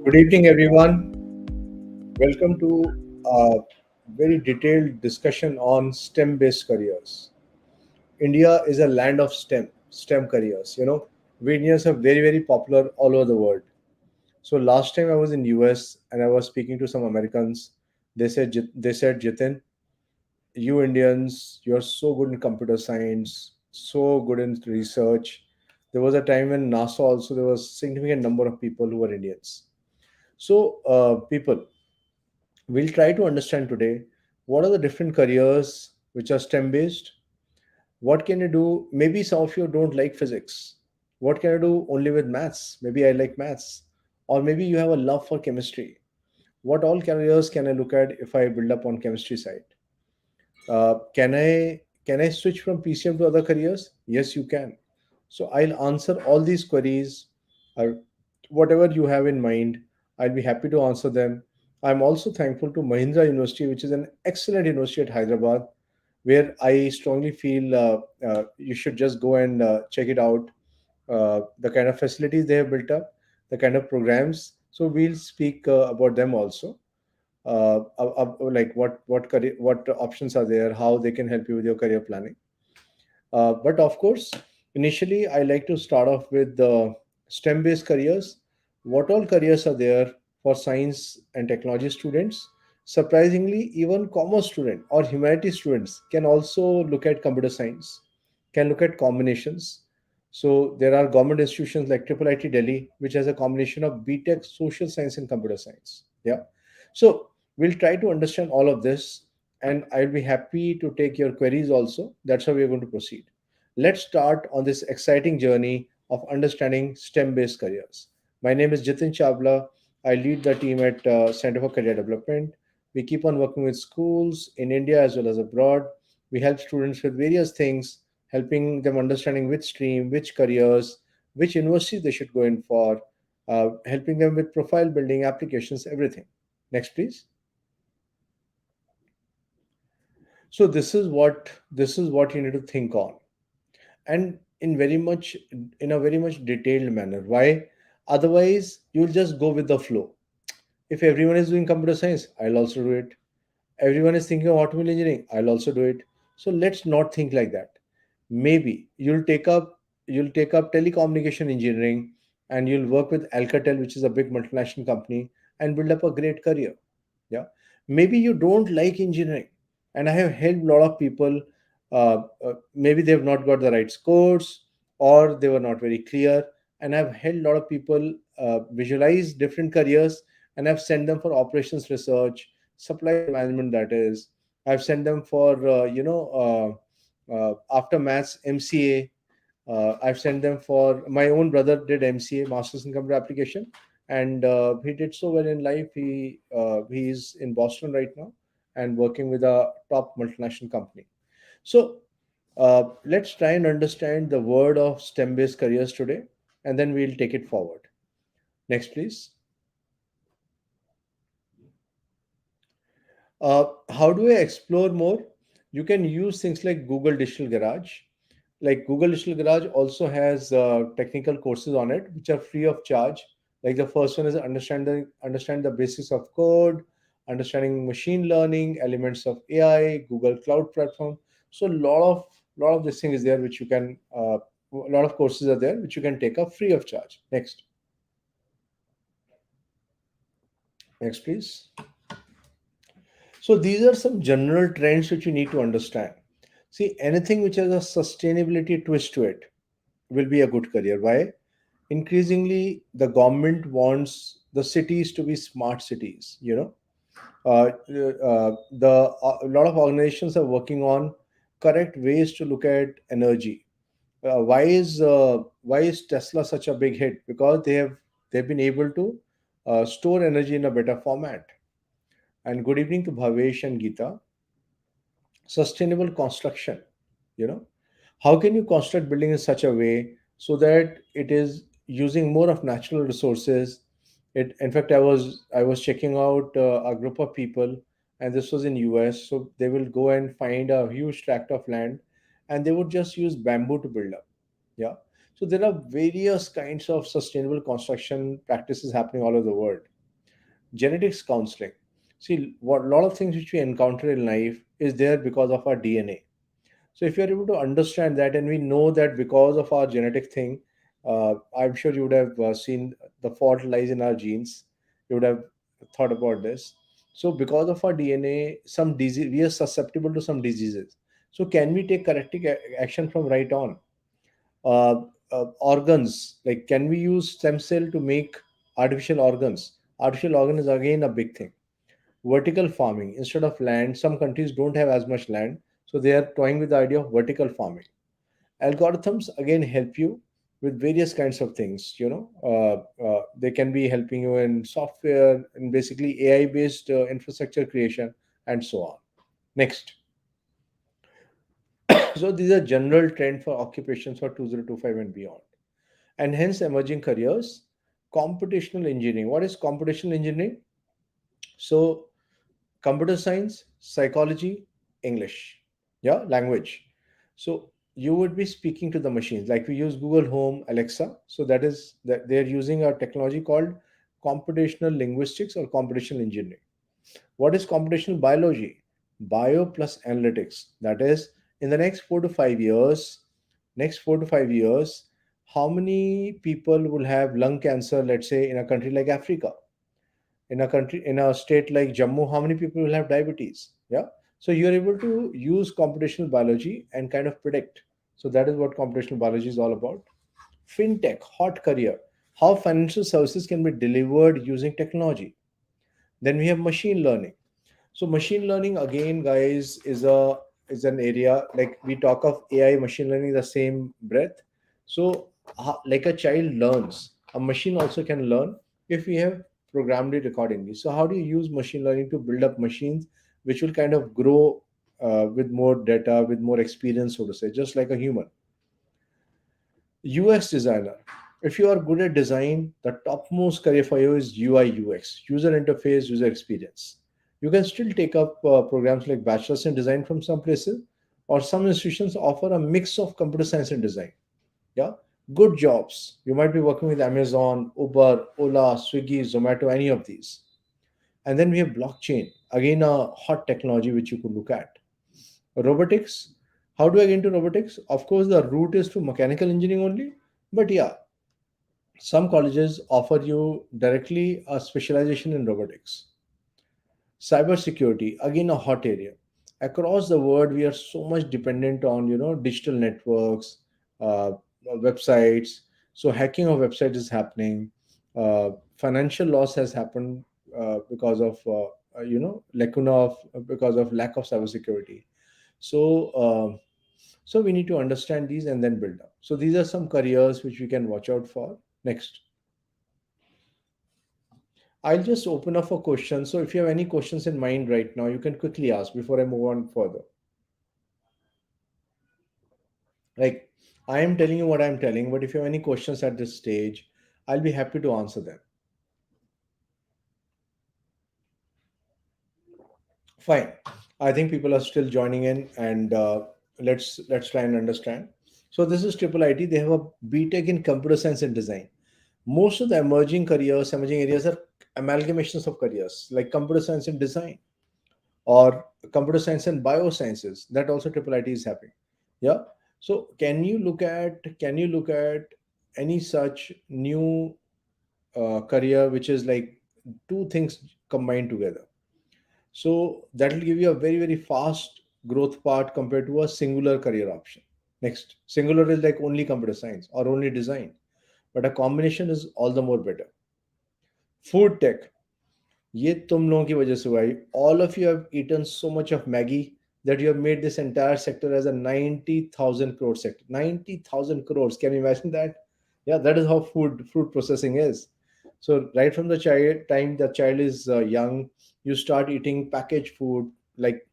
Good evening, everyone. Welcome to a very detailed discussion on STEM based careers. India is a land of STEM careers. We Indians are very, very popular all over the world. So last time I was in US and I was speaking to some Americans. They said, Jitin, you Indians, you're so good in computer science, so good in research. There was a time when NASA also there was significant number of people who were Indians. So people, we'll try to understand today what are the different careers which are STEM based. What can you do? Maybe some of you don't like physics. What can I do only with maths? Maybe I like maths. Or maybe you have a love for chemistry. What all careers can I look at if I build up on chemistry side? Can I switch from PCM to other careers? Yes, you can. So I'll answer all these queries, or whatever you have in mind. I'll be happy to answer them. I'm also thankful to Mahindra University, which is an excellent university at Hyderabad, where I strongly feel you should just go and check it out. The kind of facilities they have built up, the kind of programs. So we'll speak about them also, like what options are there, how they can help you with your career planning. But of course, initially I like to start off with the STEM based careers. What all careers are there for science and technology students? Surprisingly, even commerce student or humanity students can also look at computer science, can look at combinations. So there are government institutions like Triple IT Delhi, which has a combination of BTech, social science, and computer science. Yeah. So we'll try to understand all of this, and I'll be happy to take your queries also. That's how we're going to proceed. Let's start on this exciting journey of understanding STEM based careers. My name is Jitin Chavla. I lead the team at Center for Career Development. We keep on working with schools in India as well as abroad. We help students with various things, helping them understanding which stream, which careers, which university they should go in for, helping them with profile building, applications, everything. Next, please. So this is what you need to think on, and in a very much detailed manner. Why? Otherwise, you'll just go with the flow. If everyone is doing computer science, I'll also do it. Everyone is thinking of automobile engineering, I'll also do it. So let's not think like that. Maybe you'll take up telecommunication engineering, and you'll work with Alcatel, which is a big multinational company, and build up a great career. Yeah. Maybe you don't like engineering, and I have helped a lot of people. Maybe they have not got the right scores, or they were not very clear, and I've helped a lot of people visualize different careers, and I've sent them for operations research, supply chain management, that is. I've sent them for after maths MCA. I've sent them for my own brother did MCA, Masters in Computer Application, and he did so well in life. He's in Boston right now and working with a top multinational company. So let's try and understand the word of STEM-based careers today, and then we'll take it forward. Next, please. How do I explore more? You can use things like Google Digital Garage. Like Google Digital Garage also has technical courses on it, which are free of charge. Like the first one is understand the basics of code, understanding machine learning, elements of AI, Google Cloud Platform. So lot of this thing is there, which you can a lot of courses are there which you can take up free of charge. Next, please. So these are some general trends which you need to understand. See, anything which has a sustainability twist to it will be a good career. Why? Increasingly, the government wants the cities to be smart cities. A lot of organizations are working on correct ways to look at energy. Why is Tesla such a big hit? Because they've been able to store energy in a better format. And good evening to Bhavesh and Geeta. Sustainable construction. You know, how can you construct building in such a way so that it is using more of natural resources? In fact, I was checking out a group of people, and this was in US. So they will go and find a huge tract of land, and they would just use bamboo to build up. Yeah. So there are various kinds of sustainable construction practices happening all over the world. Genetics counseling. See, what a lot of things which we encounter in life is there because of our DNA. So if you're able to understand that, and we know that because of our genetic thing, I'm sure you would have seen the fault lies in our genes. You would have thought about this. So because of our DNA, some disease we are susceptible to some diseases. So can we take corrective action from right on? Uh, Organs, like can we use stem cell to make artificial organs? Artificial organ is again a big thing. Vertical farming, instead of land, some countries don't have as much land, so they are toying with the idea of vertical farming. Algorithms again help you with various kinds of things, they can be helping you in software and basically AI based infrastructure creation and so on. Next. So these are general trend for occupations for 2025 and beyond, and hence emerging careers. Computational engineering, what is computational engineering? So computer science, psychology, English, yeah, language. So you would be speaking to the machines, like we use Google Home, Alexa. So that is that they're using a technology called computational linguistics or computational engineering. What is computational biology? Bio plus analytics. That is, in the next 4 to 5 years, how many people will have lung cancer, let's say, in a country like Africa? In a state like Jammu, how many people will have diabetes? Yeah. So you're able to use computational biology and kind of predict. So that is what computational biology is all about. Fintech, hot career, how financial services can be delivered using technology. Then we have machine learning. So machine learning again, guys, is an area, like we talk of AI, machine learning, the same breath. So like a child learns, a machine also can learn if we have programmed it accordingly. So how do you use machine learning to build up machines which will kind of grow with more data, with more experience, so to say, just like a human. UX designer. If you are good at design, the topmost career for you is UI UX, user interface, user experience. You can still take up programs like bachelor's in design from some places, or some institutions offer a mix of computer science and design. Yeah, good jobs. You might be working with Amazon, Uber, Ola, Swiggy, Zomato, any of these. And then we have blockchain, again a hot technology which you could look at. Robotics. How do I get into robotics? Of course, the route is to mechanical engineering only, but yeah, some colleges offer you directly a specialization in robotics. Cybersecurity, again a hot area. Across the world, we are so much dependent on digital networks, websites. So hacking of websites is happening. Financial loss has happened because of lacuna of because of lack of cybersecurity. So so we need to understand these and then build up. So these are some careers which we can watch out for. Next. I'll just open up for questions. So if you have any questions in mind right now, you can quickly ask before I move on further. Like, I am telling you what I'm telling, but if you have any questions at this stage, I'll be happy to answer them. Fine. I think people are still joining in, and let's try and understand. So this is Triple IT. They have a BTech in computer science and design. Most of the emerging areas are amalgamations of careers, like computer science and design, or computer science and biosciences. That also triple IT is having. Yeah. So can you look at any such new career which is like two things combined together? So that will give you a very very fast growth part compared to a singular career option. Next, singular is like only computer science or only design, but a combination is all the more better. Food tech. ये तुम लोगों की वजह से हुआ है. All of you have eaten so much of Maggie that you have made this entire sector as a 90,000 crore sector. 90,000 crores. Can you imagine that? Yeah, that is how food processing is. So right from the child time the child is young, you start eating packaged food, like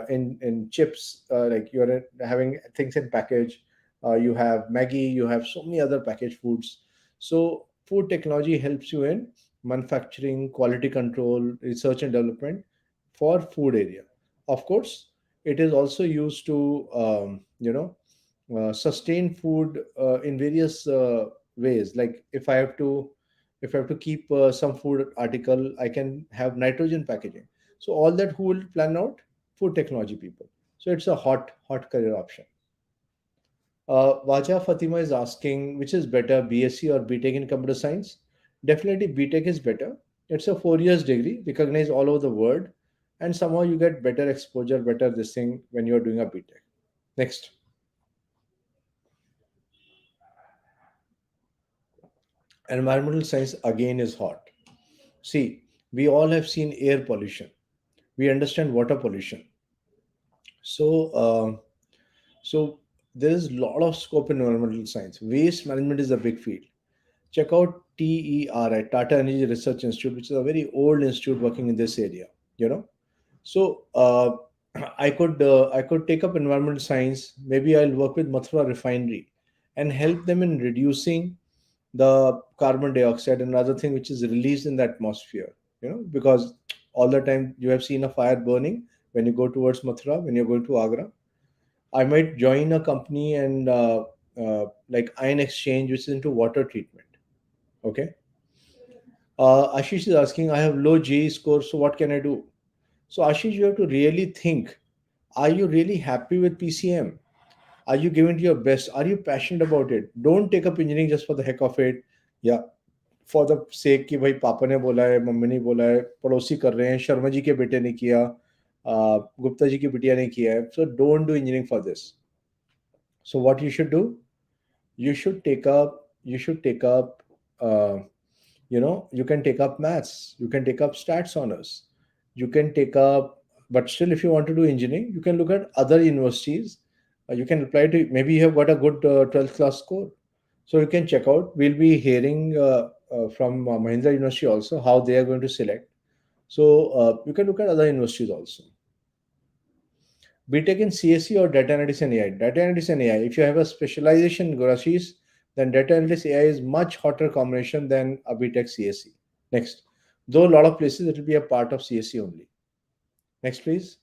in chips, like you're having things in package. You have Maggie, you have so many other packaged foods. So food technology helps you in manufacturing, quality control, research and development for food area. Of course, it is also used to sustain food in various ways. Like if I have to If I have to keep some food article, I can have nitrogen packaging. So all that who will plan out? Food technology people. So it's a hot career option. Vaja Fatima is asking which is better, BSc or BTech in computer science. Definitely BTech is better. It's a 4 years degree, recognized all over the world, and somehow you get better exposure, better this thing when you're doing a BTech. Next, environmental science again is hot. See, we all have seen air pollution. We understand water pollution. So, so there is a lot of scope in environmental science. Waste management is a big field. Check out TERI, Tata Energy Research Institute, which is a very old institute working in this area. You know, so I could take up environmental science. Maybe I'll work with Mathura Refinery and help them in reducing the carbon dioxide and other thing which is released in the atmosphere. Because all the time you have seen a fire burning when you go towards Mathura, when you're going to Agra. I might join a company and like ion exchange, which is into water treatment. Okay. Ashish is asking, I have low GE score, so what can I do? So Ashish, you have to really think. Are you really happy with PCM? Are you giving it your best? Are you passionate about it? Don't take up engineering just for the heck of it. Yeah, for the sake कि भाई पापा ने बोला है, mummy ने बोला है, पड़ोसी कर रहे हैं, शर्मा जी के बेटे ने किया, गुप्ता जी की बिटिया ने किया है. So don't do engineering for this. So what you should do, you should take up you can take up maths, you can take up stats honors, you can take up. But still, if you want to do engineering, you can look at other universities. You can apply to, maybe you have got a good 12th class score, so you can check out. We'll be hearing from Mahindra University also how they are going to select. So you can look at other universities also. BTech in CSE or data analytics and AI? Data analytics and AI. If you have a specialization in Gurashis, then data analytics AI is much hotter combination than a BTech CSE. Next. Though a lot of places it will be a part of CSE only. Next, please.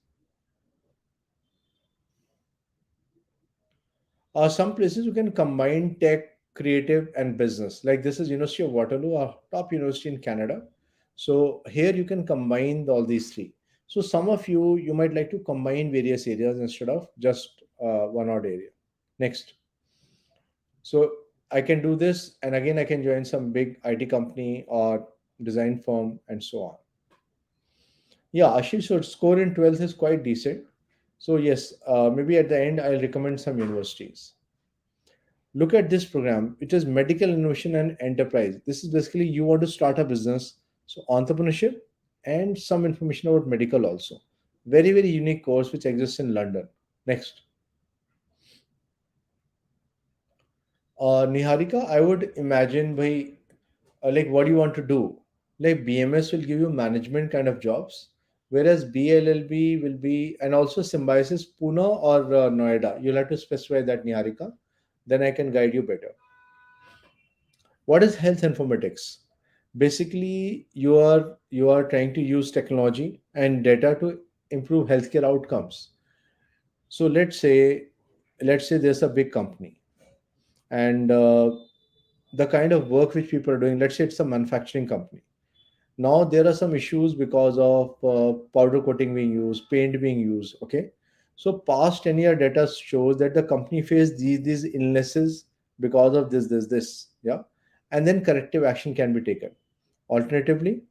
Some places you can combine tech, creative, and business. Like this is University of Waterloo, a top university in Canada. So here you can combine all these three. So some of you might like to combine various areas instead of just one odd area. Next. So I can do this, and again I can join some big IT company or design firm and so on. Yeah, Ashish, so score in 12th is quite decent. So yes, maybe at the end I'll recommend some universities. Look at this program. It is medical innovation and enterprise. This is basically you want to start a business, so entrepreneurship and some information about medical also. Very very unique course which exists in London. Next. Niharika, I would imagine by like what do you want to do? Like BMS will give you management kind of jobs, whereas BLLB will be, and also Symbiosis Pune or Noida. You'll have to specify that, Niharika. Then I can guide you better. What is health informatics? Basically, you are trying to use technology and data to improve healthcare outcomes. So let's say there's a big company, and the kind of work which people are doing, let's say it's a manufacturing company. Now there are some issues because of powder coating being used, paint being used. Okay, so past 10-year data shows that the company faced these illnesses because of this. Yeah, and then corrective action can be taken. Alternatively,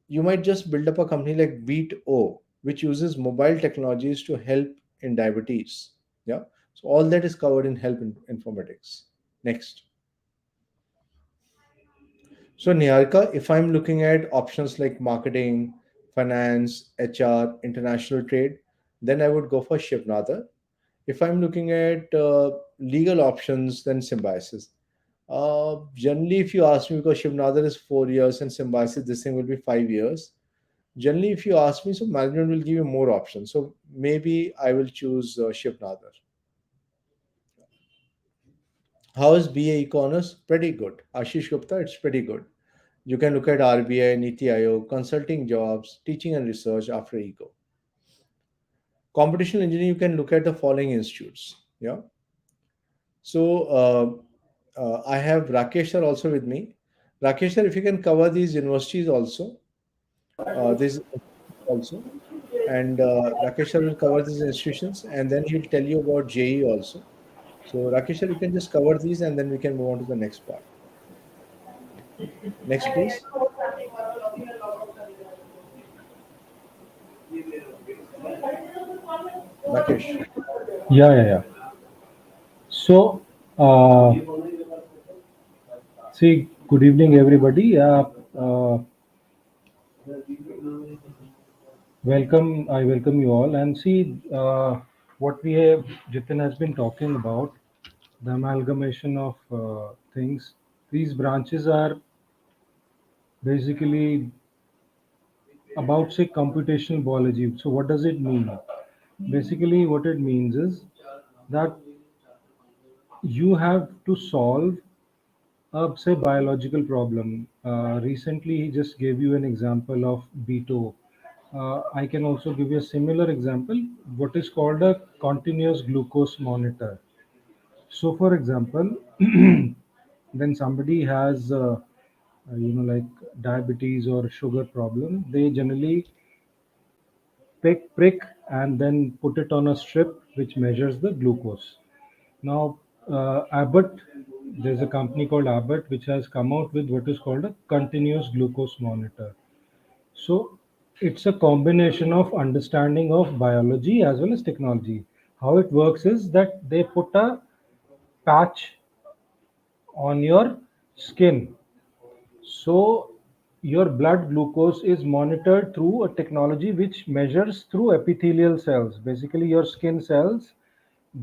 you might just build up a company like Beat O, which uses mobile technologies to help in diabetes. Yeah, so all that is covered in health informatics. Next. So, Niharika, if I'm looking at options like marketing, finance, HR, international trade, then I would go for Shivnadar. If I'm looking at legal options, then Symbiosis. Generally, if you ask me, because Shivnadar is 4 years and Symbiosis, this thing will be 5 years. Generally, if you ask me, so management will give you more options. So maybe I will choose Shivnadar. How is BA Economist? Pretty good. Ashish Gupta, it's pretty good. You can look at RBI, Niti Aayog, consulting jobs, teaching and research after ECO. Computational engineering, you can look at the following institutes. Yeah. So I have Rakesh sir also with me. Rakesh sir, if you can cover these universities also, this also, and Rakesh sir will cover these institutions, and then he'll tell you about JE also. So Rakesh sir, you can just cover these, and then we can move on to the next part. Next, please, Rakesh. Yeah, yeah, yeah. So, uh, see, good evening, everybody. Welcome. I welcome you all. And see, what we have, Jitin has been talking about, the amalgamation of things. These branches are basically about, say, computational biology. So, what does it mean? Basically, what it means is that you have to solve say biological problem. Recently, he just gave you an example of Beto. I can also give you a similar example, what is called a continuous glucose monitor. So, for example, when somebody has, like diabetes or sugar problem, they generally prick and then put it on a strip which measures the glucose. Now, Abbott, there's a company called Abbott which has come out with what is called a continuous glucose monitor. So, it's a combination of understanding of biology as well as technology. How it works is that they put a patch on your skin. So, your blood glucose is monitored through a technology which measures through epithelial cells. Basically, your skin cells,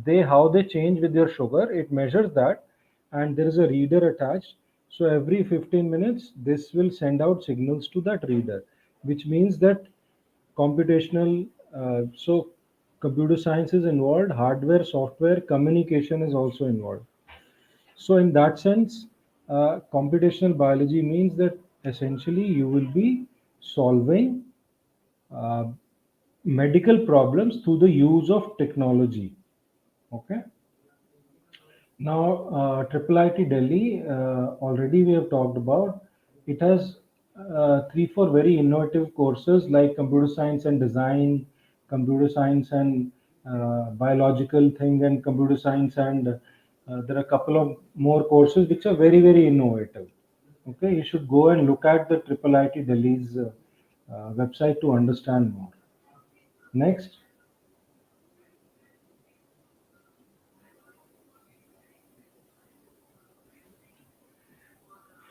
they how they change with your sugar, it measures that, and there is a reader attached. So every 15 minutes this will send out signals to that reader, which means that computational so computer science is involved, hardware, software, communication is also involved. So in that sense, computational biology means that essentially you will be solving uh, medical problems through the use of technology. Okay. Now, Triple IT Delhi, already we have talked about. It has three, four very innovative courses like computer science and design, computer science and biological thing, and computer science, and there are a couple of more courses which are very, very innovative. Okay, you should go and look at the Triple IT Delhi's website to understand more. Next,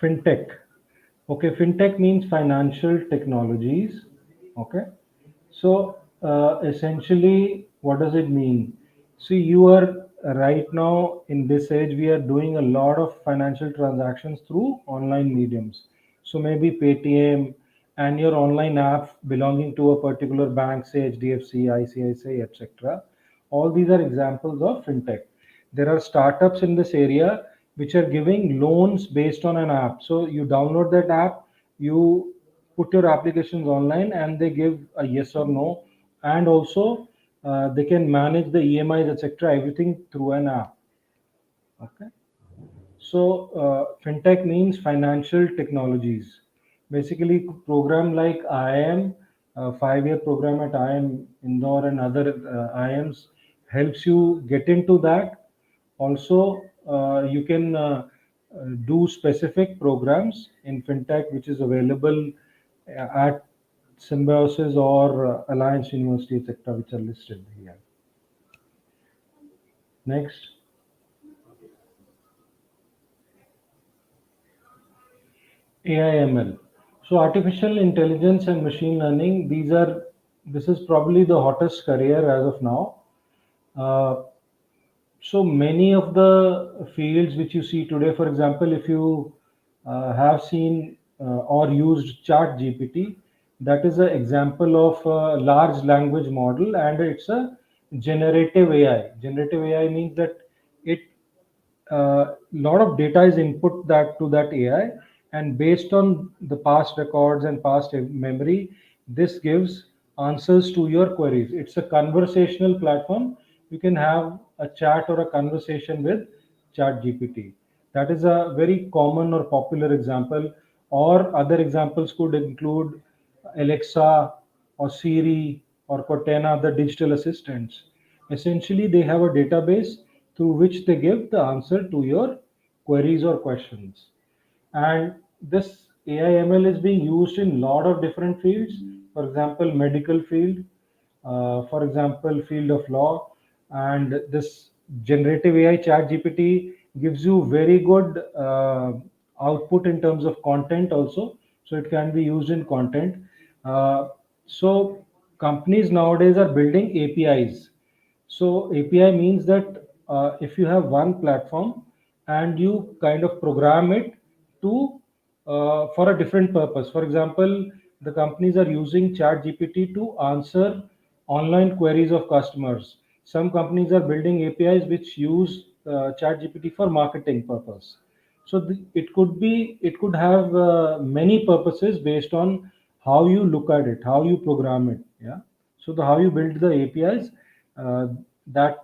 fintech. Okay, fintech means financial technologies. Okay, so essentially, what does it mean? See, you are right now in this age, we are doing a lot of financial transactions through online mediums. So maybe Paytm and your online app belonging to a particular bank, say HDFC, ICICI, etc. All these are examples of fintech. There are startups in this area which are giving loans based on an app. So you download that app, you put your applications online, and they give a yes or no, and also they can manage the EMIs, etc. Everything through an app. Okay. So, fintech means financial technologies. Basically, program like IIM, 5-year program at IIM Indore and other IIMs helps you get into that. Also, you can do specific programs in fintech, which is available at Symbiosis or Alliance University, etc., which are listed here. Next. AIML. So artificial intelligence and machine learning, this is probably the hottest career as of now. Uh, so many of the fields which you see today, for example, if you have seen or used Chat GPT, that is an example of a large language model, and it's a generative AI. Generative AI means that it lot of data is input that to that AI, and based on the past records and past memory, this gives answers to your queries. It's a conversational platform. You can have a chat or a conversation with Chat GPT. That is a very common or popular example. Or other examples could include Alexa or Siri or Cortana, the digital assistants. Essentially, they have a database through which they give the answer to your queries or questions. And this AI ML is being used in a lot of different fields. For example, medical field, for example, field of law. And this generative AI chat GPT gives you very good output in terms of content also. So it can be used in content. So companies nowadays are building APIs. So API means that if you have one platform and you kind of program it to for a different purpose. For example, the companies are using ChatGPT to answer online queries of customers. Some companies are building APIs which use ChatGPT for marketing purpose. So it could have many purposes based on how you look at it, how you program it. Yeah. So the how you build the APIs, uh, that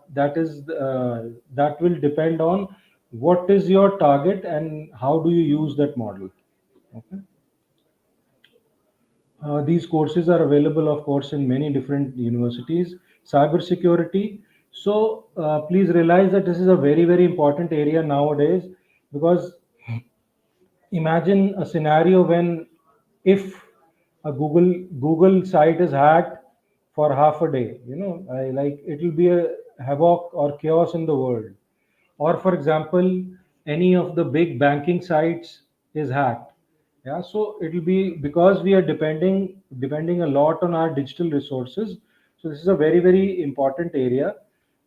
will depend on what is your target and how do you use that model. Okay. These courses are available, of course, in many different universities. Cybersecurity. So please realize that this is a very, very important area nowadays, because imagine a scenario when, if a Google site is hacked for half a day, like it will be a havoc or chaos in the world. Or for example, any of the big banking sites is hacked. Yeah, so it will be because we are depending a lot on our digital resources. So this is a very, very important area.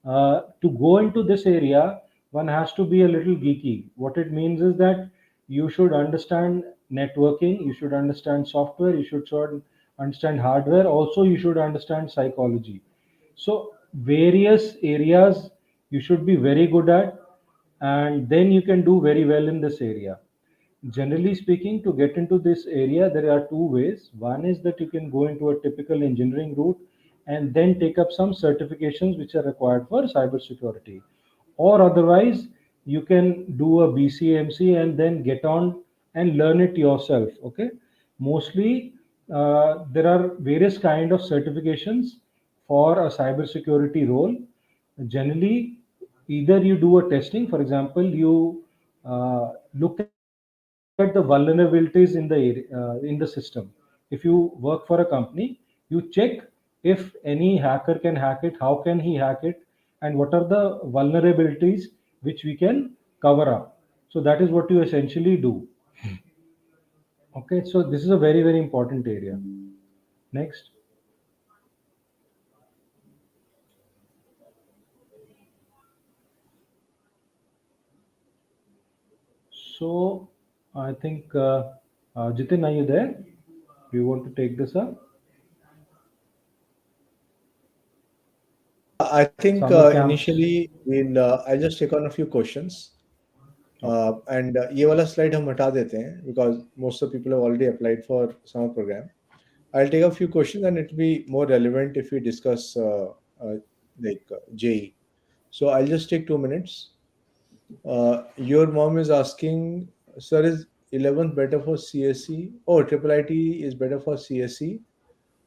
To go into this area, one has to be a little geeky. What it means is that you should understand networking, you should understand software, you should understand hardware. Also, you should understand psychology. So various areas you should be very good at, and then you can do very well in this area. Generally speaking, to get into this area, there are two ways. One is that you can go into a typical engineering route and then take up some certifications which are required for cybersecurity. Or otherwise, you can do a BCMC and then get on and learn it yourself. Okay. Mostly, there are various kind of certifications for a cybersecurity role. Generally, either you do a testing. For example, you look at the vulnerabilities in the system. If you work for a company, you check if any hacker can hack it, how can he hack it, and what are the vulnerabilities which we can cover up. So that is what you essentially do. Okay, so this is a very, very important area. Next. So I think Jitin, are you there? Do you want to take this up? I think Summer camps. initially I'll just take on a few questions. Okay. And ये वाला slide हम हटा देते हैं because most of the people have already applied for summer program. I'll take a few questions and it will be more relevant if we discuss JE. So I'll just take 2 minutes. Your mom is asking, sir, is 11th better for CSE? Oh, triple IT is better for CSE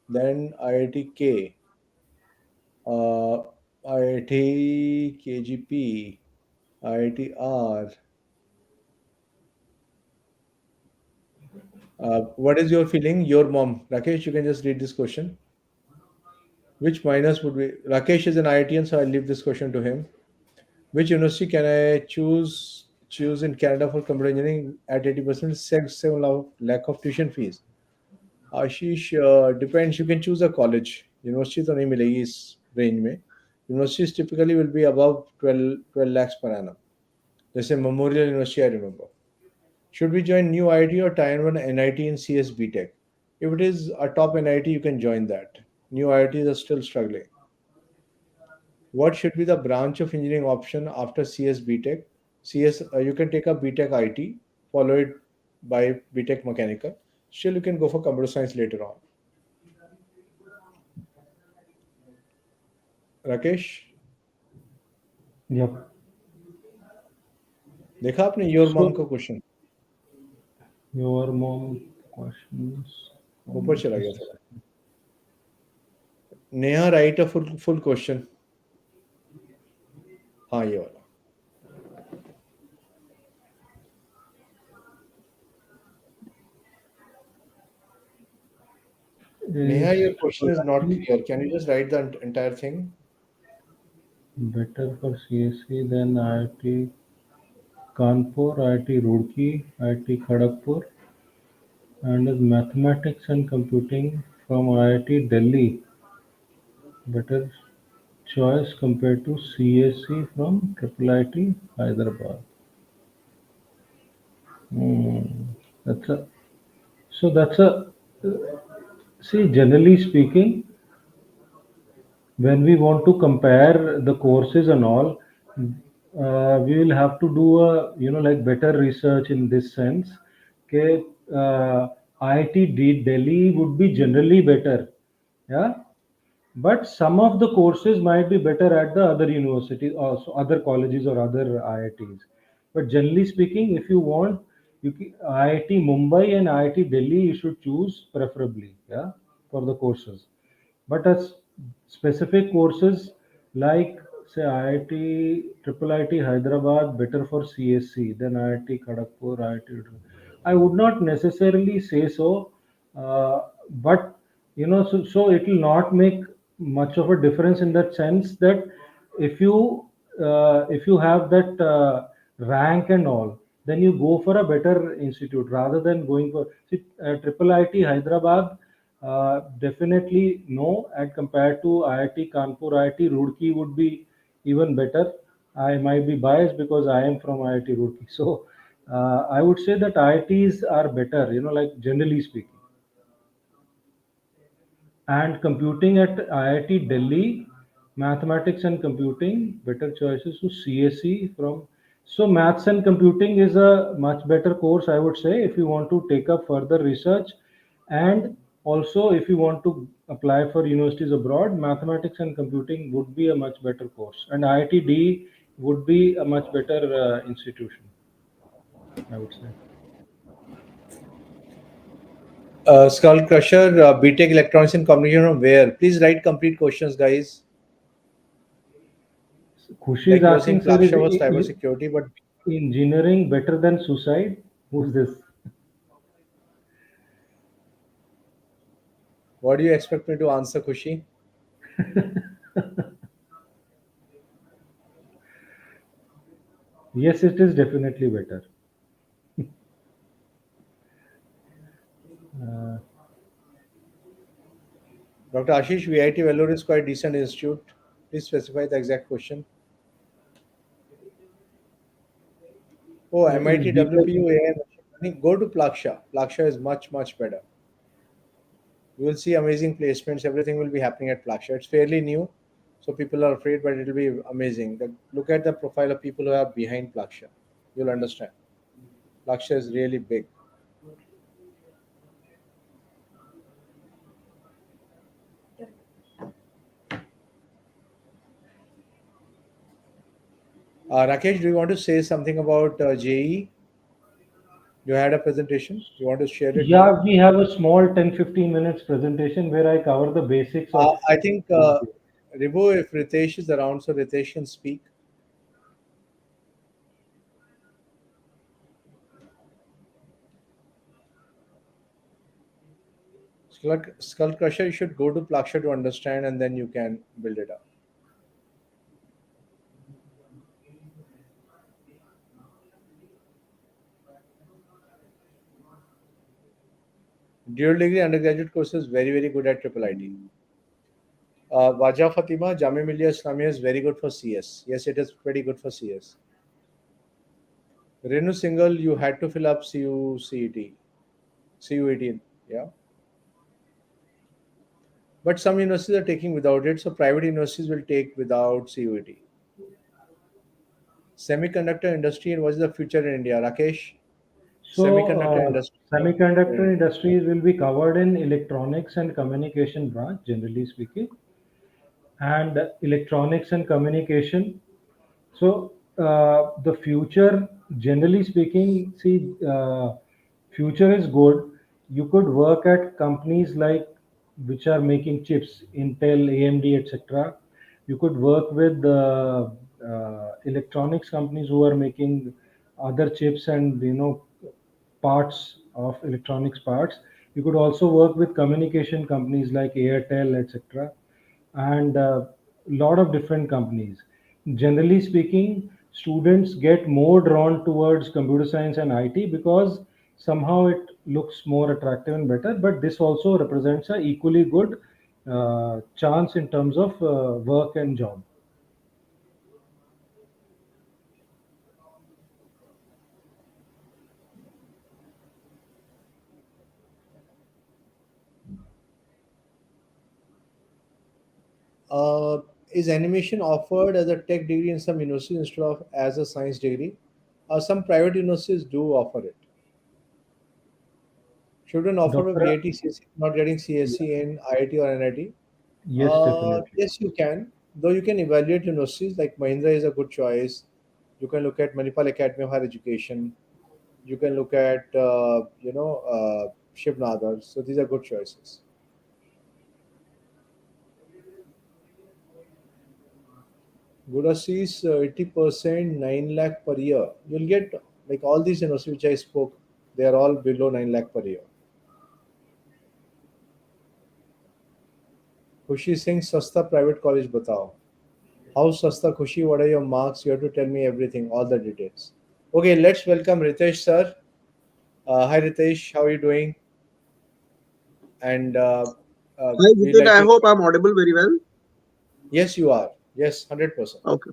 than IIT-K. IIT KGP, IIT-R. What is your feeling? Your mom. Rakesh, you can just read this question. Which minus would be? Rakesh is an IITian, so I'll leave this question to him. Which university can I choose in Canada for computer engineering at 80%? 7 lakh of tuition fees. Ashish depends. You can choose a college. University तो नहीं मिलेगी इस range में. Universities typically will be above 12 lakhs per annum. जैसे Memorial University, I remember. Should we join new IT or Tier 1 NIT in CS BTech? If it is a top NIT, you can join that. New IITs are still struggling. What should be the branch of engineering option after CS BTech? CS, you can take a BTech IT, follow it by BTech Mechanical. Still, you can go for computer science later on. Rakesh, Yep. देखा आपने your mom So का question? Your mom questions. ऊपर चला गया Just a थोड़ा. second. Neha right a full full question. हाँ ये वाला. Neha, Is your question is not triple clear. Can you just write the entire thing? better for CSC than IIT Kanpur, IIT Roorkee, IIT Kharagpur, and is mathematics and computing from IIT Delhi better choice compared to CSC from Triple IT Hyderabad? Hmm. That's a that's a see. Generally speaking, when we want to compare the courses and all, we will have to do a like better research in this sense. Okay, IIT Delhi would be generally better, yeah, but some of the courses might be better at the other universities, also other colleges or other IITs. But generally speaking, if you want, IIT Mumbai and IIT Delhi, you should choose preferably, yeah, for the courses. But as specific courses like say IIT, Triple IT Hyderabad, better for CSC than IIT Kharagpur, IIT. I would not necessarily say so, but so it will not make much of a difference in that sense that if you if you have that rank and all, then you go for a better institute rather than going for see, Triple IT Hyderabad. Definitely no, and compared to IIT Kanpur, IIT Roorkee would be even better. I might be biased because I am from IIT Roorkee, so I would say that IITs are better. Like generally speaking, and computing at IIT Delhi, mathematics and computing, better choices to CSE from. So maths and computing is a much better course, I would say, if you want to take up further research, and also if you want to apply for universities abroad, mathematics and computing would be a much better course, and IIT would be a much better institution, I would say. Skull Crusher, BTech Electronics and Communication from where? Please write complete questions, guys. Khushi is Like you were asking, saying, sir, is Plaksha was cybersecurity, but engineering better than suicide? Who's this? what do you expect me to answer, Kushi? Yes, it is definitely better. Uh, Dr. Ashish, VIT Vellore is quite decent institute. Please specify the exact question. Oh, is MIT BTech WPU AI machine learning. Go to Plaksha. Plaksha is much, much better. You will see amazing placements. Everything will be happening at Plaksha. It's fairly new, so people are afraid, but it will be amazing. Look at the profile of people who are behind Plaksha. You'll understand. Plaksha is really big. Rakesh, do you want to say something about JE? You had a presentation. You want to share it now? Yeah, we have a small 10-15 minutes presentation where I cover the basics of I think GPA. Ribu, if Ritesh is around, so Ritesh can speak. Skull Crusher, you should go to Plaksha to understand, and then you can build it up. Dual degree undergraduate course is very, very good at Triple IT. Waja Fatima, Jamia Millia Islamia is very good for CS. Yes, it is pretty good for CS. Renu Single, you had to fill up CUCET, CUET, yeah. But some universities are taking without it, so private universities will take without CUET. Semiconductor industry and what is the future in India? Rakesh, So, semiconductor industry. semiconductor industries will be covered in electronics and communication branch, generally speaking, and electronics and communication. So, the future, generally speaking, see, Future is good. You could work at companies like which are making chips, Intel, AMD, etc. You could work with electronics companies who are making other chips and parts of electronics parts. You could also work with communication companies like Airtel, etc., and a lot of different companies. Generally speaking, students get more drawn towards computer science and IT because somehow it looks more attractive and better. But this also represents a equally good chance in terms of work and job. Uh, is animation offered as a tech degree in some universities instead of as a science degree? Some private universities do offer it. Shouldn't offer a Doctor, VAT CSC, not getting CSC in IIT or NIT? yes, definitely. Yes, you can. Though you can evaluate universities like Mahindra is a good choice. You can look at Manipal Academy of Higher Education. You can look at Shiv Nadar. So these are good choices. Gurasi's 80%, 9 lakh per year. You'll get like all these universities which I spoke, they are all below 9 lakh per year. Khushi Singh, Sasta private college batao. How Sasta Khushi? What are your marks? You have to tell me everything, all the details. Okay, let's welcome Ritesh sir. Hi Ritesh, how are you doing? And Hi, we Jitin. like I to. hope I'm audible very well. Yes, you are. Yes, 100%. Okay.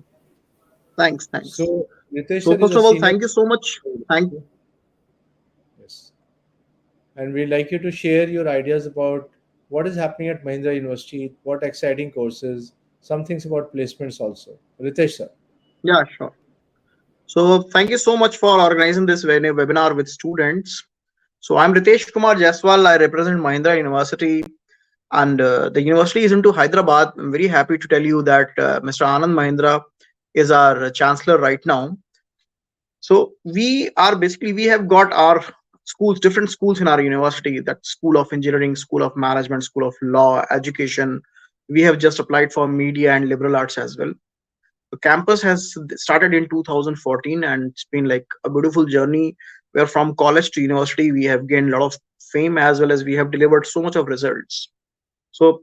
Thanks. Thanks. So Ritesh So sir is first a of all, senior. thank you so much. Thank. Yes. And we'd like you to share your ideas about what is happening at Mahindra University, what exciting courses, some things about placements also. Ritesh sir. Yeah, sure. So thank you so much for organizing this webinar with students. So I'm Ritesh Kumar Jaswal. I represent Mahindra University, and the university is into Hyderabad. I'm very happy to tell you that Mr. Anand Mahindra is our chancellor right now. So we have got our schools, different schools in our university. That School of Engineering, School of Management, School of Law, Education. We have just applied for Media and Liberal Arts as well. The campus has started in 2014, and it's been like a beautiful journey. Where from college to university, we have gained a lot of fame as well as we have delivered so much of results. So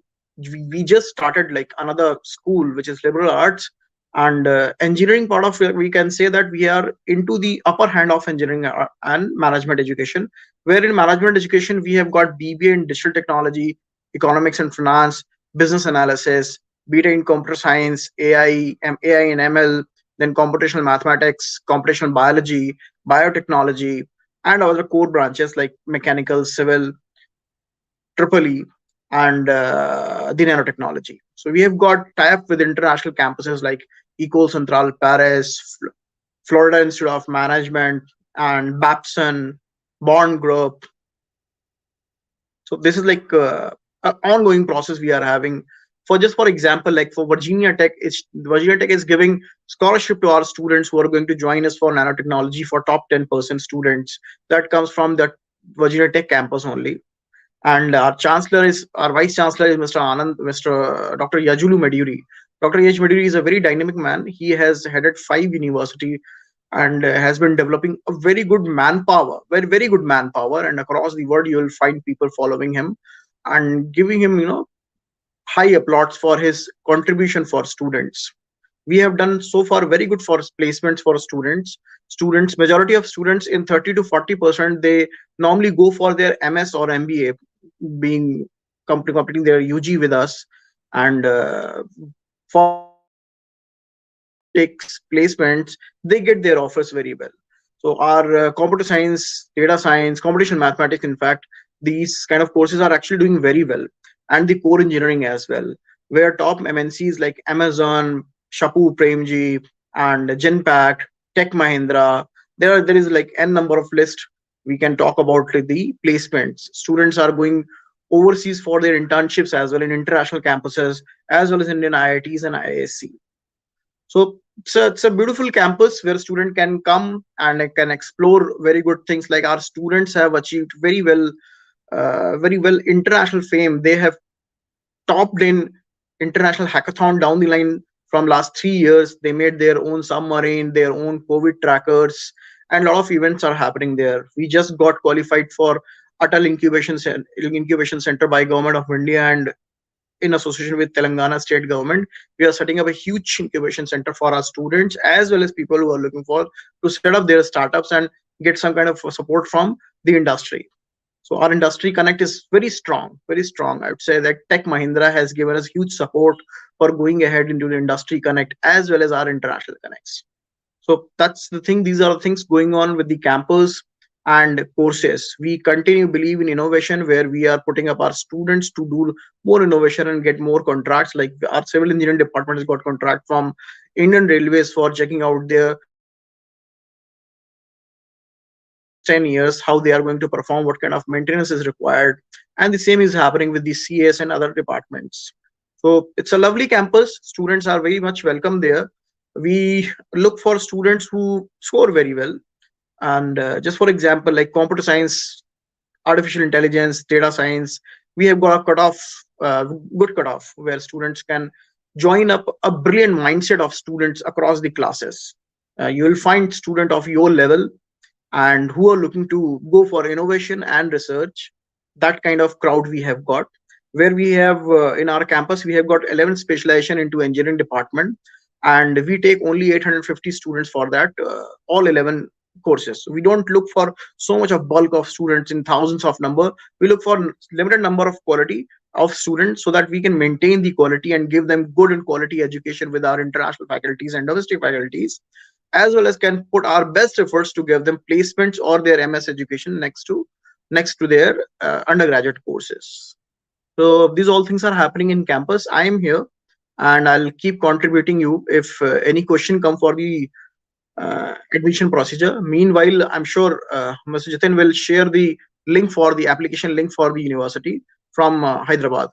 we just started like another school which is liberal arts, and engineering part of it, we can say that we are into the upper hand of engineering and management education, where in management education we have got BBA in digital technology, economics and finance, business analysis, BTech in computer science, AI and ML, then computational mathematics, computational biology, biotechnology, and other core branches like mechanical, civil, triple E, and the nanotechnology. So we have got tie-up with international campuses like Ecole Centrale Paris, Florida Institute of Management, and Babson, Bond Group. So this is like an ongoing process we are having. For just for example, like for Virginia Tech is giving scholarship to our students who are going to join us for nanotechnology for top 10% students. That comes from that Virginia Tech campus only, and our vice chancellor is Mr. Anand, Mr. Dr. Yajulu Meduri. Dr. Yaj Meduri is a very dynamic man. He has headed 5 university and has been developing a very good manpower, very good manpower, and across the world you will find people following him and giving him high applause for his contribution for students. We have done so far very good for placements for students. Majority of students in 30 to 40%, they normally go for their MS or MBA, being completing their UG with us, and for students who takes placements, they get their offers very well. So our computer science, data science, computational mathematics, in fact, these kind of courses are actually doing very well, and the core engineering as well, where top MNCs like Amazon, Shapu Premji, and Genpact, Tech Mahindra, there is like n number of list we can talk about the placements. Students are going overseas for their internships as well in international campuses as well as Indian IITs and IISc. So It's a beautiful campus where student can come and can explore very good things. Like our students have achieved very well international fame. They have topped in international hackathon down the line from last 3 years. They made their own submarine, their own COVID trackers, and a lot of events are happening there. We just got qualified for Atal Incubation Center by Government of India, and in association with Telangana state government, we are setting up a huge incubation center for our students as well as people who are looking for to set up their startups and get some kind of support from the industry. So our industry connect is very strong, very strong. I would say that Tech Mahindra has given us huge support for going ahead into the industry connect as well as our international connects. So that's the thing. These are the things going on with the campus and courses. We continue to believe in innovation where we are putting up our students to do more innovation and get more contracts. Like our civil engineering department has got contract from Indian Railways for checking out their for next 10 years how they are going to perform, what kind of maintenance is required, and the same is happening with the CS and other departments. So it's a lovely campus. Students are very much welcome there. We look for students who score very well, and just for example, like computer science, artificial intelligence, data science, we have got a cutoff, good cutoff where students can join up a brilliant mindset of students across the classes. You will find student of your level and who are looking to go for innovation and research. That kind of crowd we have got, where we have in our campus we have got 11 specialization into engineering department, and we take only 850 students for that, all 11 courses. So we don't look for so much of bulk of students in thousands of number. We look for limited number of quality of students so that we can maintain the quality and give them good and quality education with our international faculties and domestic faculties, as well as can put our best efforts to give them placements or their MS education next to their undergraduate courses. So these all things are happening in campus. I am here and I'll keep contributing you if any question come for the admission procedure. Meanwhile, I'm sure Mr. Jitin will share the link for the application link for the university from Hyderabad.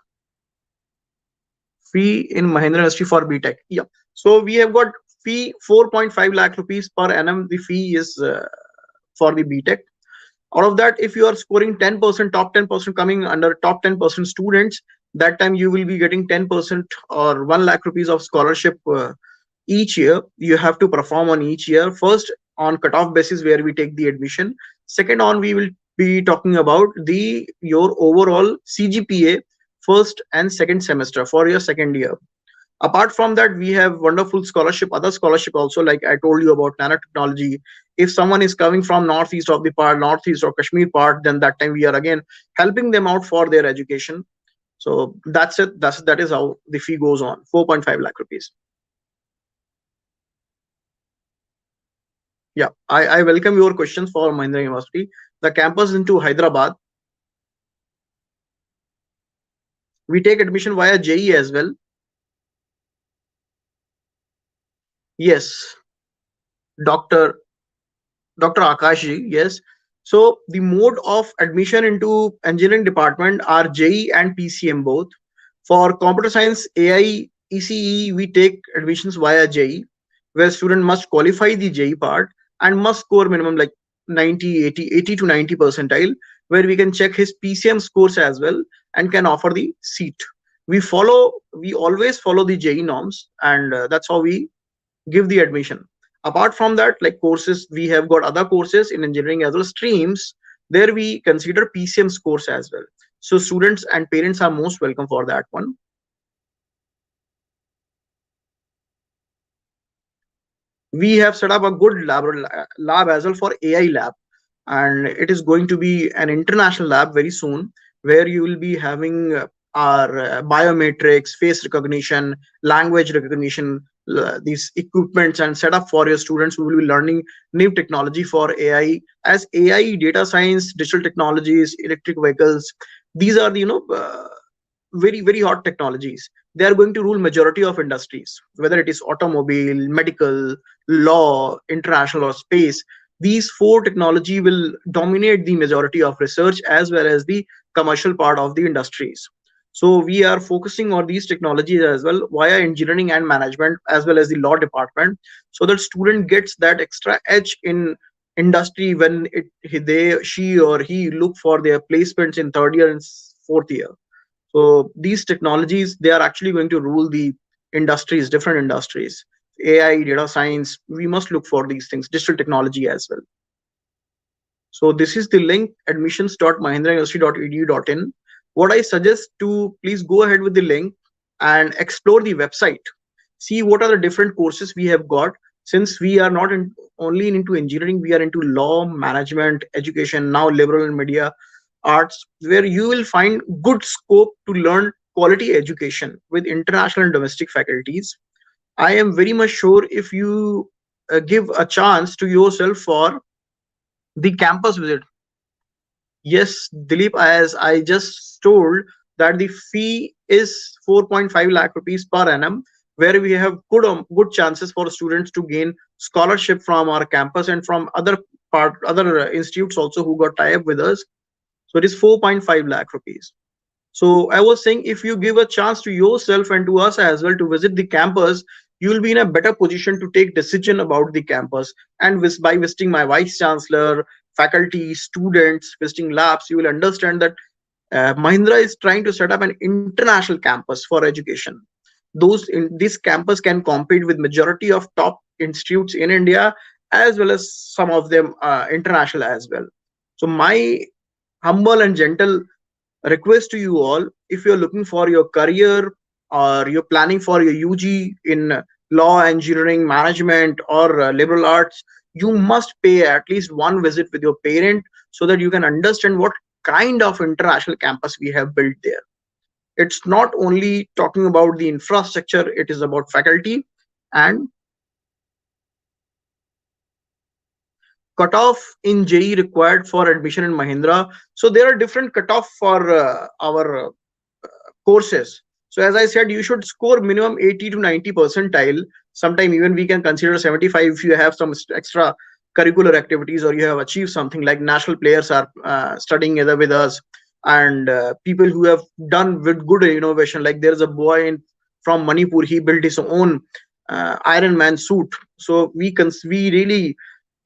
Fee in Mahindra University for BTech. Yeah. So we have got fee 4.5 lakh rupees per annum. The fee is for the BTech. Out of that, if you are scoring 10%, top 10% coming under top 10% students, that time you will be getting 10% or 1 lakh rupees of scholarship each year. You have to perform on each year. First, on cutoff basis where we take the admission. Second, on we will be talking about the your overall CGPA first and second semester for your second year. Apart from that, we have wonderful scholarship, other scholarship also, like I told you about nanotechnology. If someone is coming from northeast of the part, northeast or Kashmir part, then that time we are again helping them out for their education. So that's it. That is how the fee goes on. 4.5 lakh rupees. Yeah, I welcome your questions for Mahindra University. The campus into Hyderabad. We take admission via JE as well. Yes, Doctor Akashji, yes. So the mode of admission into engineering department are JE and PCM both. For computer science, AI, ECE, we take admissions via JE, where student must qualify the JE part and must score minimum like 90, 80, 80 to 90 percentile, where we can check his PCM scores as well and can offer the seat. We always follow the JE norms, and that's how we give the admission. Apart from that, like courses, we have got other courses in engineering as well streams. There we consider PCM scores as well. So students and parents are most welcome for that one. We have set up a good lab as well for AI lab, and it is going to be an international lab very soon, where you will be having our biometrics, face recognition, language recognition, these equipments and setup for your students who will be learning new technology for AI. As AI, data science, digital technologies, electric vehicles, these are the very hot technologies. They are going to rule majority of industries, whether it is automobile, medical, law, international or space. These four technology will dominate the majority of research as well as the commercial part of the industries. So we are focusing on these technologies as well via engineering and management as well as the law department, so that student gets that extra edge in industry when they she or he look for their placements in third year and fourth year. So these technologies, they are actually going to rule the industries, different industries. AI, data science, we must look for these things, digital technology as well. So this is the link, admissions.mahindrauniversity.edu.in. What I suggest to please go ahead with the link and explore the website. See what are the different courses we have got. Since we are not only into engineering, we are into law, management, education, now liberal and media arts, where you will find good scope to learn quality education with international and domestic faculties. I am very much sure if you give a chance to yourself for the campus visit. Yes, Dilip, as I just told that the fee is 4.5 lakh rupees per annum, where we have good chances for students to gain scholarship from our campus and from other institutes also who got tie up with us. So it is 4.5 lakh rupees. So I was saying, if you give a chance to yourself and to us as well to visit the campus, you will be in a better position to take decision about the campus. And by visiting my vice chancellor, faculty, students, visiting labs, you will understand that Mahindra is trying to set up an international campus for education. This campus can compete with majority of top institutes in India, as well as some of them international as well. So my humble and gentle request to you all, if you're looking for your career or you're planning for your UG in law, engineering, management, or liberal arts, you must pay at least one visit with your parent so that you can understand what kind of international campus we have built there. It's not only talking about the infrastructure, it is about faculty and cutoff in JE required for admission in Mahindra. So there are different cutoff for our courses. So as I said, you should score minimum 80 to 90 percentile. Sometime even we can consider 75 if you have some extra curricular activities or you have achieved something like national players are studying either with us, and people who have done with good innovation. Like there's a boy from Manipur, he built his own Iron Man suit. So we really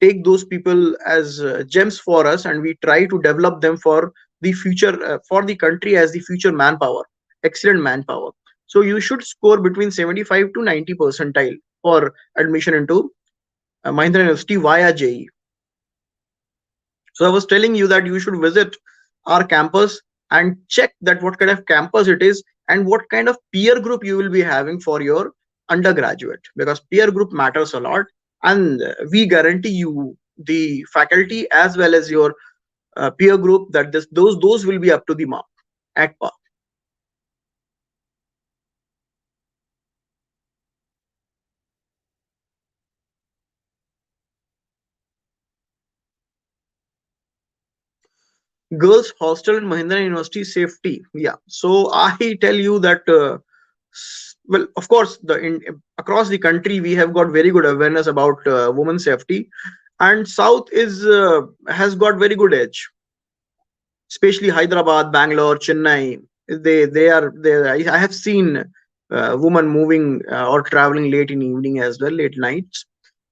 take those people as gems for us, and we try to develop them for the future, for the country as the future manpower, excellent manpower. So you should score between 75 to 90 percentile for admission into Mahindra University via JE. So I was telling you that you should visit our campus and check that what kind of campus it is and what kind of peer group you will be having for your undergraduate, because peer group matters a lot, and we guarantee you the faculty as well as your peer group that those will be up to the mark at par. Girls hostel in Mahindra University safety. Yeah. So I tell you that well, of course, across the country we have got very good awareness about women safety, and South is has got very good edge, especially Hyderabad, Bangalore, Chennai. I have seen women moving or traveling late in evening as well, late nights.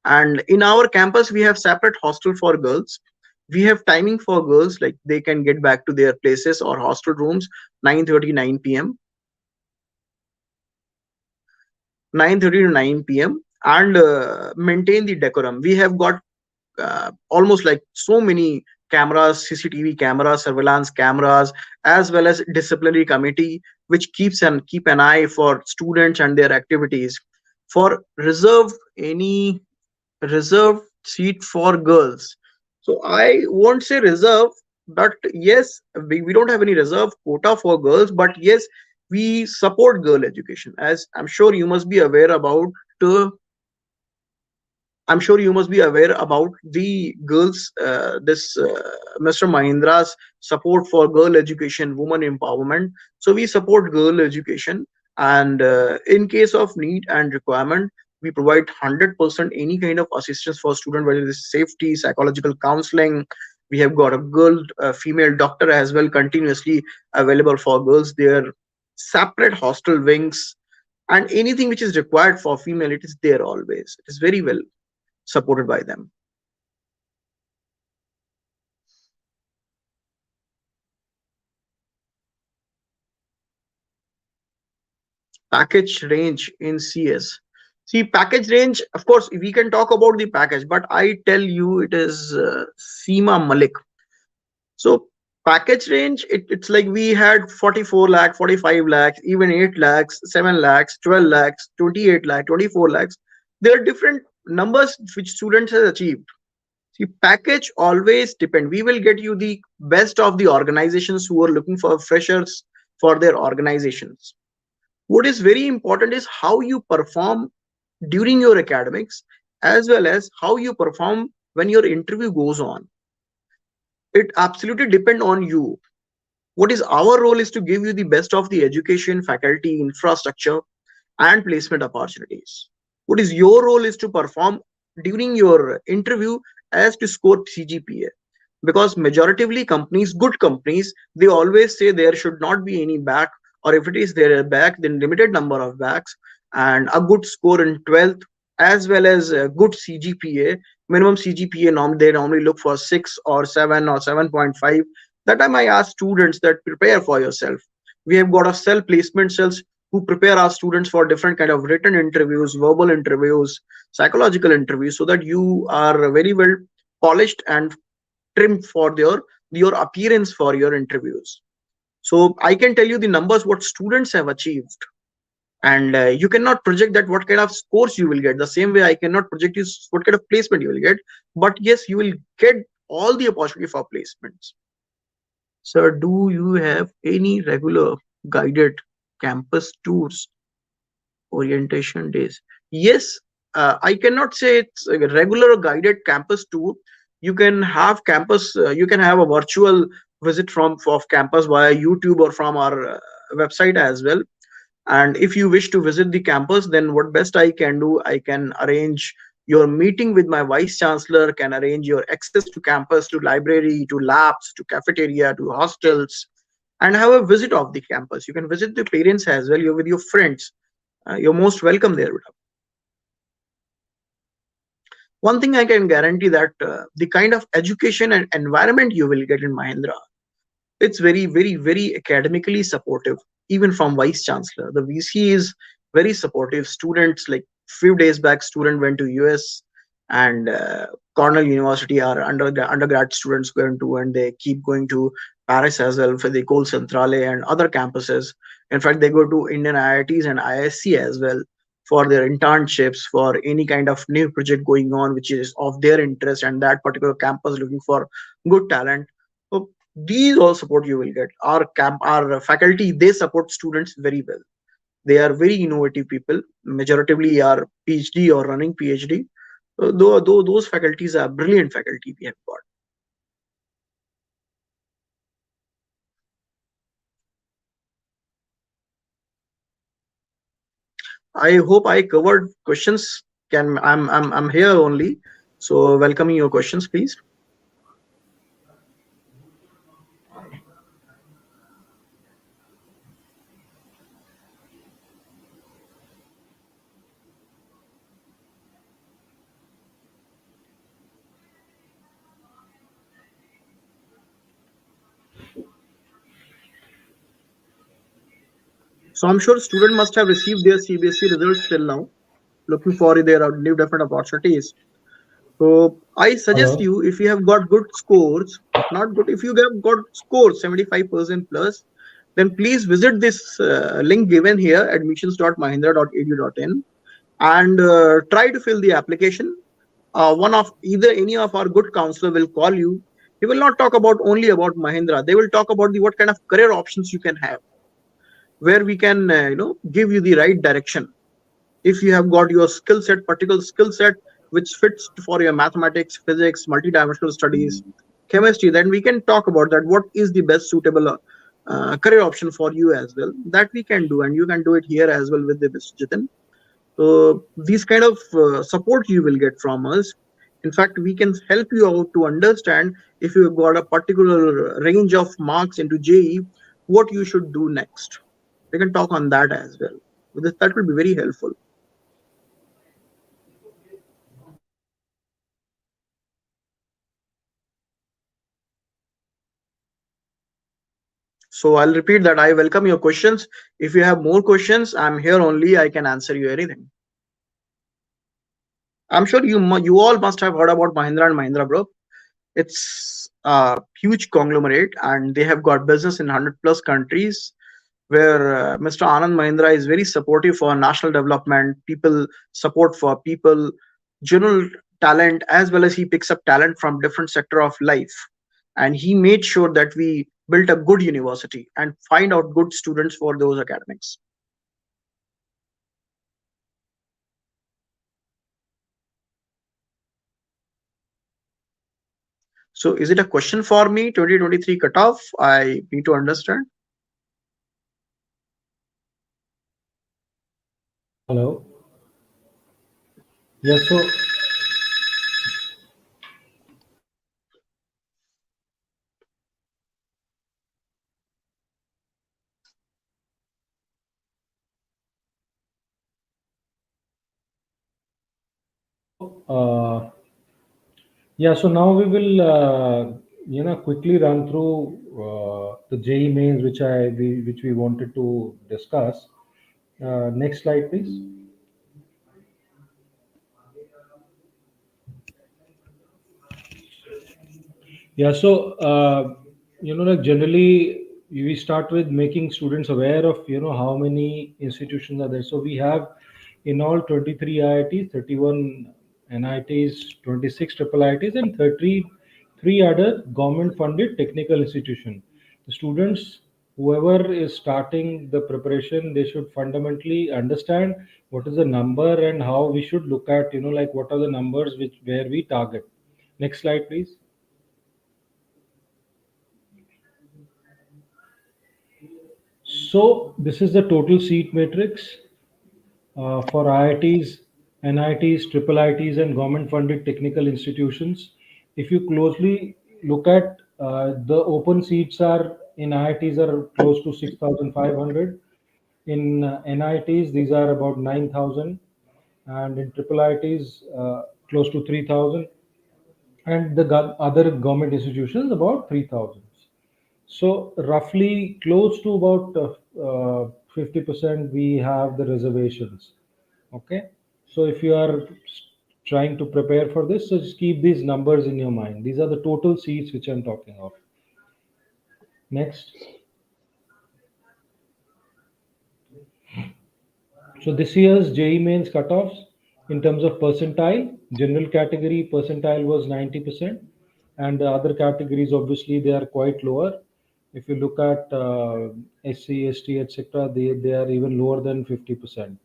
And in our campus, we have separate hostel for girls. We have timing for girls, like they can get back to their places or hostel rooms 9:30 9 p.m. 9:30 to 9 p.m. and maintain the decorum. We have got almost like so many cameras, CCTV cameras, surveillance cameras, as well as disciplinary committee which keep an eye for students and their activities. For any reserved seat for girls, so I won't say reserve, but yes, we don't have any reserve quota for girls, but yes, we support girl education. As I'm sure you must be aware about uh, I'm sure you must be aware about the girls, this Mr. Mahindra's support for girl education, woman empowerment. So we support girl education, and in case of need and requirement, we provide 100% any kind of assistance for student, whether it is safety, psychological counseling. We have got a girl, female doctor as well, continuously available for girls there. separate hostel wings, and anything which is required for female, it is there always. It is very well supported by them. Package range in CS. See, package range, of course, we can talk about the package, but I tell you, it is Seema Malik. So, package range, it's like we had 44 lakh, 45 lakhs, even 8 lakhs, 7 lakhs, 12 lakhs, 28 lakh, 24 lakhs. There are different numbers which students have achieved. See, package always depend. We will get you the best of the organizations who are looking for freshers for their organizations. What is very important is how you perform during your academics, as well as how you perform when your interview goes on. It absolutely depend on you. What is our role is to give you the best of the education, faculty, infrastructure, and placement opportunities. What is your role is to perform during your interview as to score CGPA. Because majoritively companies, good companies, they always say there should not be any back, or if it is there a back, then limited number of backs, and a good score in 12th, as well as a good CGPA. Minimum CGPA norm, they normally look for 6 or 7 or 7.5. That time I ask students that prepare for yourself. We have got a cell placement cells who prepare our students for different kind of written interviews, verbal interviews, psychological interviews, so that you are very well polished and trimmed for your appearance for your interviews. So I can tell you the numbers what students have achieved, and you cannot project that what kind of scores you will get. The same way I cannot project you what kind of placement you will get, but yes, you will get all the opportunity for placements. Sir, do you have any regular guided campus tours, orientation days? Yes, I cannot say it's a regular guided campus tour. You can have campus, you can have a virtual visit from of campus via YouTube or from our website as well. And if you wish to visit the campus, then what best I can do, I can arrange your meeting with my vice chancellor, can arrange your access to campus, to library, to labs, to cafeteria, to hostels, and have a visit of the campus. You can visit the parents as well. You're with your friends. You're most welcome there. One thing I can guarantee that the kind of education and environment you will get in Mahindra, it's very, very, very academically supportive. Even from vice chancellor, the VC is very supportive. Students, like few days back, student went to US, and Cornell University are undergrad students going to, and they keep going to Paris as well for the École Centrale and other campuses. In fact, they go to Indian IITs and ISC as well for their internships, for any kind of new project going on which is of their interest, and that particular campus looking for good talent. So these all support you will get. Our faculty, they support students very well. They are very innovative people. Majoritively are PhD or running PhD. Though those faculties are brilliant faculty we have got. I hope I covered questions. I'm here only, so welcoming your questions, please. So I'm sure student must have received their CBSE results till now, looking for their new different opportunities. So I suggest Hello. you, if you have got good scores, not good, if you have got scores 75% plus, then please visit this link given here, admissions.mahindra.edu.in, and try to fill the application. One of either any of our good counselor will call you. He will not talk about only about Mahindra. They will talk about the what kind of career options you can have, where we can give you the right direction. If you have got your skill set, particular skill set which fits for your mathematics, physics, multidimensional studies, chemistry, then we can talk about that. What is the best suitable career option for you as well? That we can do, and you can do it here as well with the Mr. Jitin. So these kind of support you will get from us. In fact, we can help you out to understand if you've got a particular range of marks into JE, what you should do next. We can talk on that as well. That will be very helpful. So I'll repeat that I welcome your questions. If you have more questions, I'm here only. I can answer you anything. I'm sure you all must have heard about Mahindra and Mahindra, bro. It's a huge conglomerate, and they have got business in 100 plus countries. Where Mr. Anand Mahindra is very supportive for national development, people support for people, general talent, as well as he picks up talent from different sector of life, and he made sure that we built a good university and find out good students for those academics. So is it a question for me? 2023 cutoff? I need to understand. Hello. Yeah. Yeah, so now we will, quickly run through the JEE mains which we wanted to discuss. Next slide, please. Yeah, so like generally we start with making students aware of how many institutions are there. So we have in all 23 IITs, 31 NITs, 26 triple IITs, and 33 other government funded technical institution. The students, whoever is starting the preparation, they should fundamentally understand what is the number and how we should look at like what are the numbers which where we target. Next slide, please. So this is the total seat matrix for IITs, NITs, triple ITs, and government-funded technical institutions. If you closely look at the open seats are in IITs are close to 6,500. In NITs, these are about 9,000, and in triple ITs, close to 3,000, and the other government institutions about 3,000. So roughly close to about 50% we have the reservations. Okay. So if you are trying to prepare for this, so just keep these numbers in your mind. These are the total seats which I'm talking of. Next. So this year's JEE mains cutoffs in terms of percentile, general category percentile was 90%, and the other categories obviously they are quite lower. If you look at SC, ST, etc., they are even lower than 50%.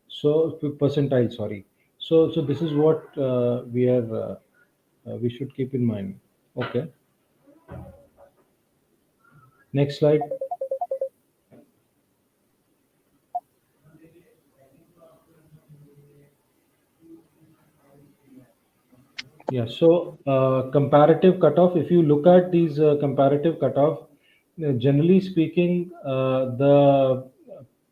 So percentile, sorry. So this is what we should keep in mind. Okay. Next slide. Yeah, so comparative cutoff, if you look at these comparative cutoff, generally speaking, the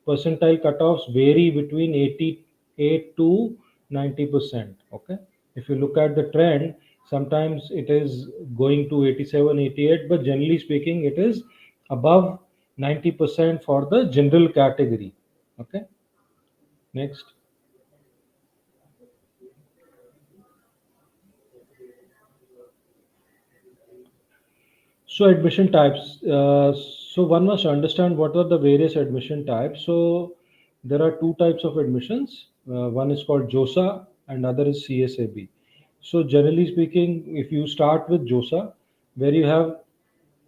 percentile cutoffs vary between 88 to 90%. Okay. If you look at the trend, sometimes it is going to 87, 88, but generally speaking, it is above 90% for the general category. Okay. Next. So admission types. So one must understand what are the various admission types. So there are two types of admissions. One is called JOSA and other is CSAB. So generally speaking, if you start with JOSA, where you have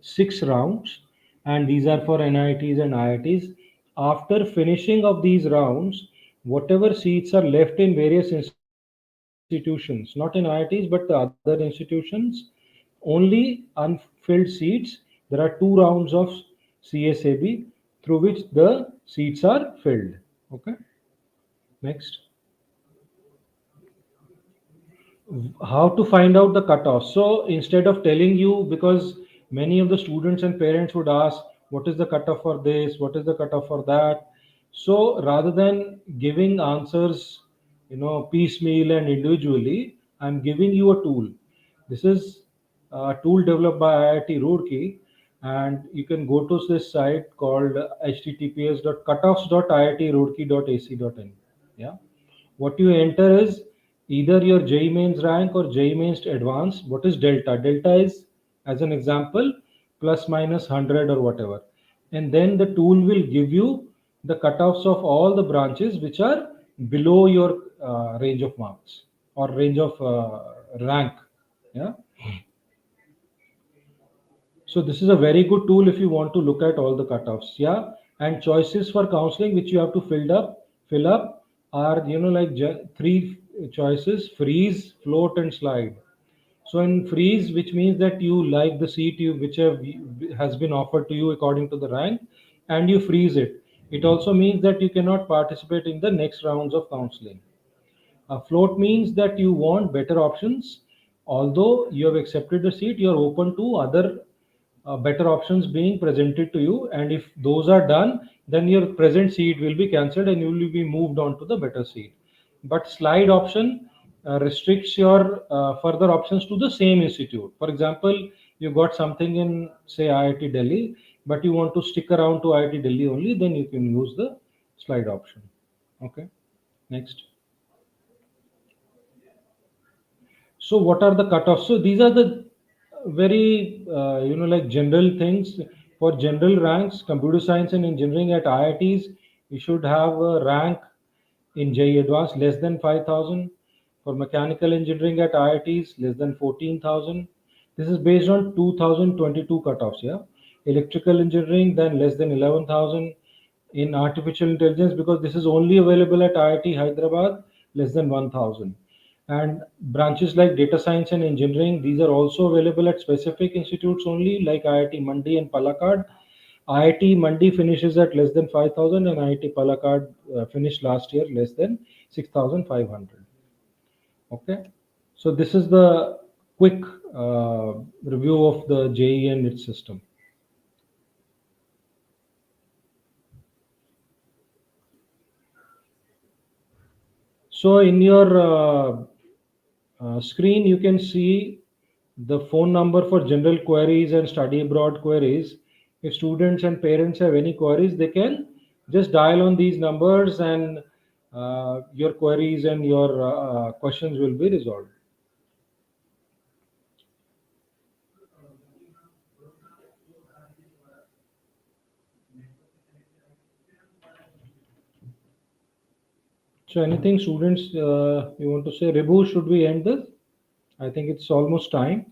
6 rounds, and these are for NITs and IITs. After finishing of these rounds, whatever seats are left in various institutions, not in IITs but the other institutions, only unfilled seats. There are 2 rounds of CSAB through which the seats are filled. Okay. Next. How to find out the cutoff? So instead of telling you, because many of the students and parents would ask, what is the cutoff for this, what is the cutoff for that. So rather than giving answers, piecemeal and individually, I'm giving you a tool. This is a tool developed by IIT Roorkee, and you can go to this site called https://cutoffs.iitroorkee.ac.in. Yeah, what you enter is either your JEE mains rank or JEE mains advanced. What is delta? Delta is, as an example, plus minus 100 or whatever. And then the tool will give you the cutoffs of all the branches which are below your range of marks or range of rank. Yeah. So this is a very good tool if you want to look at all the cutoffs. Yeah. And choices for counseling which you have to fill up are, like three choices: freeze, float, and slide. So in freeze, which means that you like the seat which has been offered to you according to the rank, and you freeze it. It also means that you cannot participate in the next rounds of counseling. A float means that you want better options. Although you have accepted the seat, you are open to other better options being presented to you. And if those are done, then your present seat will be cancelled and you will be moved on to the better seat. But slide option restricts your further options to the same institute. For example, you got something in, say, IIT Delhi, but you want to stick around to IIT Delhi only, then you can use the slide option. Okay, next. So what are the cutoffs? So these are the very like general things. For general ranks, computer science and engineering at IITs, you should have a rank in JEE Advanced less than 5,000. For mechanical engineering at IITs, less than 14,000. This is based on 2022 cutoffs. Yeah, electrical engineering then less than 11,000. In artificial intelligence, because this is only available at IIT Hyderabad, less than 1,000. And branches like data science and engineering, these are also available at specific institutes only, like IIT Mandi and Palakkad. IIT Mandi finishes at less than 5,000, and IIT Palakkad finished last year less than 6,500. Okay, so this is the quick review of the JEE and its system. So in your screen, you can see the phone number for general queries and study abroad queries. If students and parents have any queries, they can just dial on these numbers, and your queries and your questions will be resolved. So anything students you want to say? Ribu, should we end this? I think it's almost time.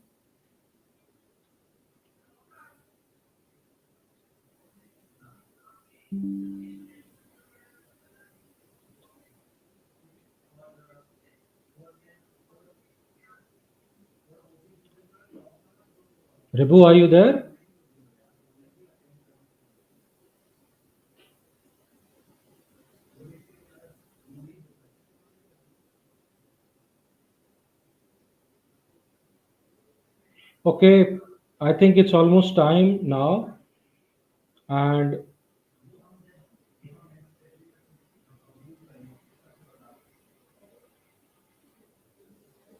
Ribu, are you there? Okay, I think it's almost time now, and